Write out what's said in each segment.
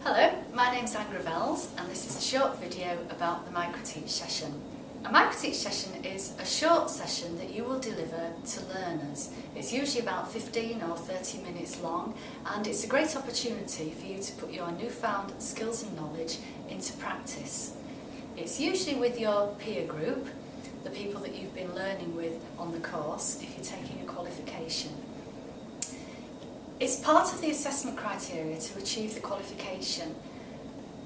Hello, my name's Anne Gravels and this is a short video about the micro-teach session. A micro-teach session is a short session that you will deliver to learners. It's usually about 15 or 30 minutes long and it's a great opportunity for you to put your newfound skills and knowledge into practice. It's usually with your peer group, the people that you've been learning with on the course if you're taking a qualification. It's part of the assessment criteria to achieve the qualification,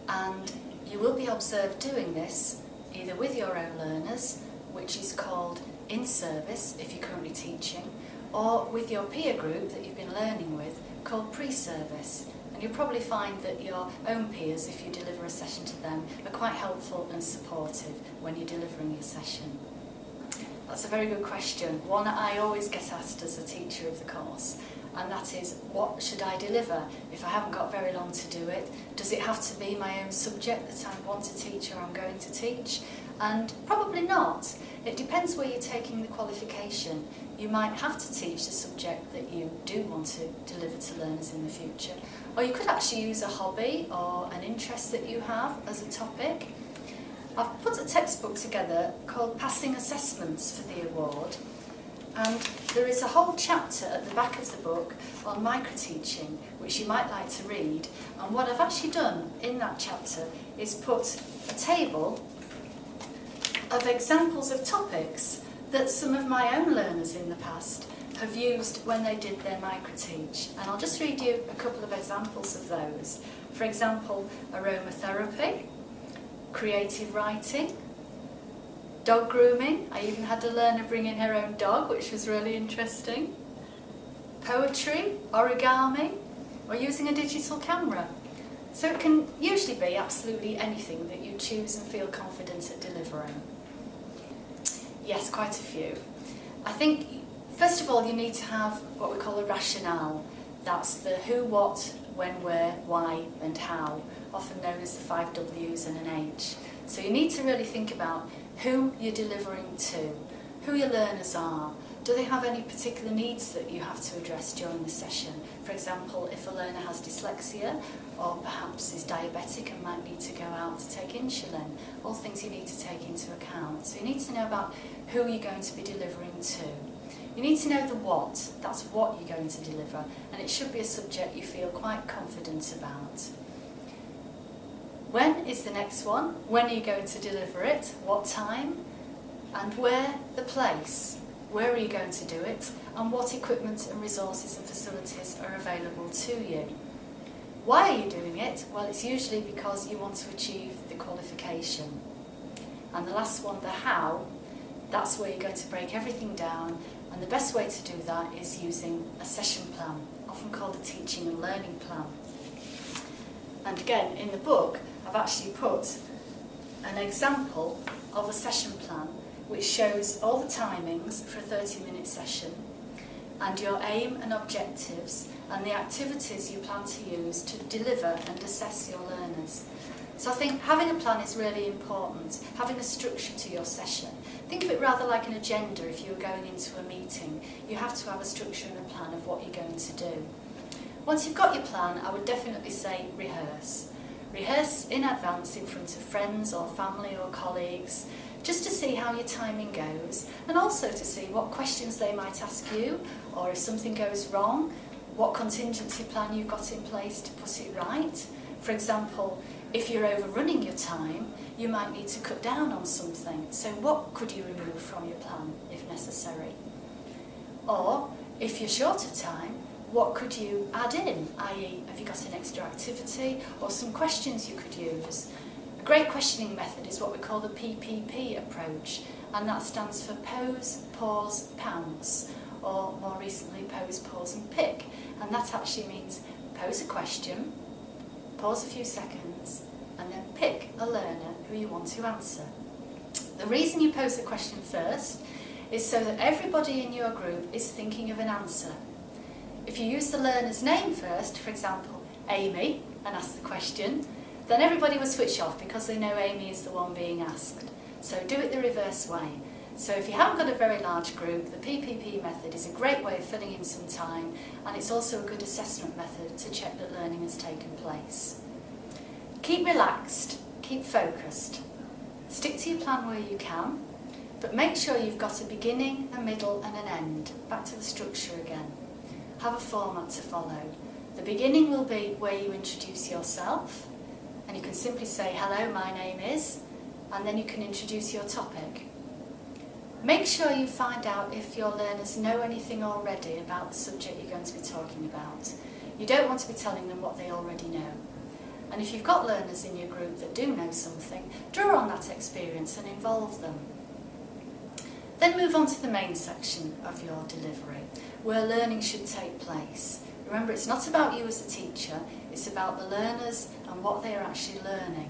and you will be observed doing this either with your own learners, which is called Inservice if you're currently teaching, or with your peer group that you've been learning with called pre-service. And you'll probably find that your own peers, if you deliver a session to them, are quite helpful and supportive when you're delivering your session. That's a very good question, one that I always get asked as a teacher of the course. And that is, what should I deliver if I haven't got very long to do it? Does it have to be my own subject that I want to teach or I'm going to teach? And probably not. It depends where you're taking the qualification. You might have to teach the subject that you do want to deliver to learners in the future. Or you could actually use a hobby or an interest that you have as a topic. I've put a textbook together called Passing Assessments for the award. And there is a whole chapter at the back of the book on micro-teaching, which you might like to read. And what I've actually done in that chapter is put a table of examples of topics that some of my own learners in the past have used when they did their micro-teach. And I'll just read you a couple of examples of those. For example, aromatherapy, creative writing, dog grooming. I even had a learner bring in her own dog, which was really interesting. Poetry, origami, or using a digital camera. So it can usually be absolutely anything that you choose and feel confident at delivering. Yes, quite a few. I think, first of all, you need to have what we call a rationale. That's the who, what, when, where, why, and how, often known as the 5 W's and an H. So you need to really think about who you're delivering to, who your learners are. Do they have any particular needs that you have to address during the session? For example, if a learner has dyslexia or perhaps is diabetic and might need to go out to take insulin, all things you need to take into account. So you need to know about who you're going to be delivering to. You need to know the what, that's what you're going to deliver, and it should be a subject you feel quite confident about. When is the next one? When are you going to deliver it? What time? And where the place? Where are you going to do it? And what equipment and resources and facilities are available to you? Why are you doing it? Well, it's usually because you want to achieve the qualification. And the last one, the how, that's where you're going to break everything down. And the best way to do that is using a session plan, often called a teaching and learning plan. And again, in the book, I've actually put an example of a session plan which shows all the timings for a 30-minute session and your aim and objectives and the activities you plan to use to deliver and assess your learners. So I think having a plan is really important, having a structure to your session. Think of it rather like an agenda. If you were going into a meeting, you have to have a structure and a plan of what you're going to do. Once you've got your plan, I would definitely say rehearse. Rehearse in advance in front of friends or family or colleagues, just to see how your timing goes, and also to see what questions they might ask you, or if something goes wrong, what contingency plan you've got in place to put it right. For example, if you're overrunning your time, you might need to cut down on something, so what could you remove from your plan if necessary? Or, if you're short of time, what could you add in, i.e. have you got an extra activity or some questions you could use? A great questioning method is what we call the PPP approach, and that stands for pose, pause, pounce, or more recently pose, pause and pick. And that actually means pose a question, pause a few seconds, and then pick a learner who you want to answer. The reason you pose the question first is so that everybody in your group is thinking of an answer. If you use the learner's name first, for example, Amy, and ask the question, then everybody will switch off because they know Amy is the one being asked. So do it the reverse way. So if you haven't got a very large group, the PPP method is a great way of filling in some time, and it's also a good assessment method to check that learning has taken place. Keep relaxed, keep focused. Stick to your plan where you can, but make sure you've got a beginning, a middle and an end. Back to the structure again. Have a format to follow. The beginning will be where you introduce yourself, and you can simply say, hello, my name is, and then you can introduce your topic. Make sure you find out if your learners know anything already about the subject you're going to be talking about. You don't want to be telling them what they already know. And if you've got learners in your group that do know something, draw on that experience and involve them. Then move on to the main section of your delivery, where learning should take place. Remember, it's not about you as a teacher, it's about the learners and what they are actually learning.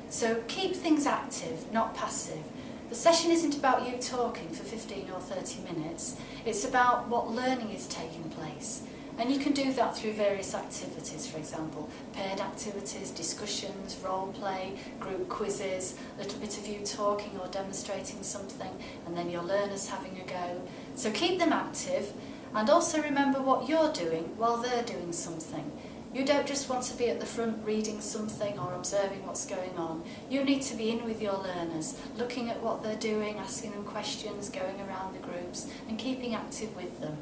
So keep things active, not passive. The session isn't about you talking for 15 or 30 minutes, it's about what learning is taking place. And you can do that through various activities, for example, paired activities, discussions, role play, group quizzes, a little bit of you talking or demonstrating something, and then your learners having a go. So keep them active, and also remember what you're doing while they're doing something. You don't just want to be at the front reading something or observing what's going on. You need to be in with your learners, looking at what they're doing, asking them questions, going around the groups, and keeping active with them.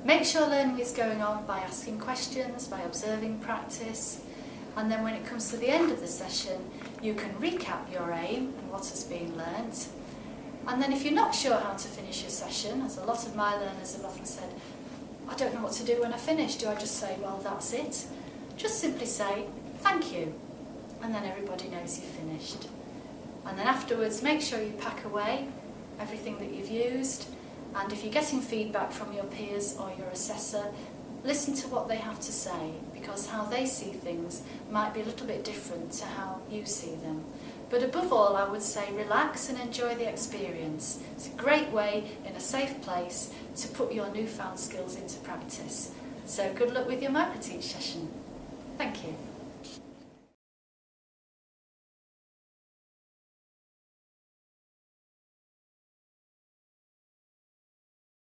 Make sure learning is going on by asking questions, by observing practice, and then when it comes to the end of the session, you can recap your aim and what has been learnt. And then if you're not sure how to finish your session, as a lot of my learners have often said, I don't know what to do when I finish. Do I just say, well, that's it? Just simply say, thank you. And then everybody knows you've finished. And then afterwards, make sure you pack away everything that you've used. And if you're getting feedback from your peers or your assessor, listen to what they have to say, because how they see things might be a little bit different to how you see them. But above all, I would say relax and enjoy the experience. It's a great way, in a safe place, to put your newfound skills into practice. So good luck with your microteach session. Thank you.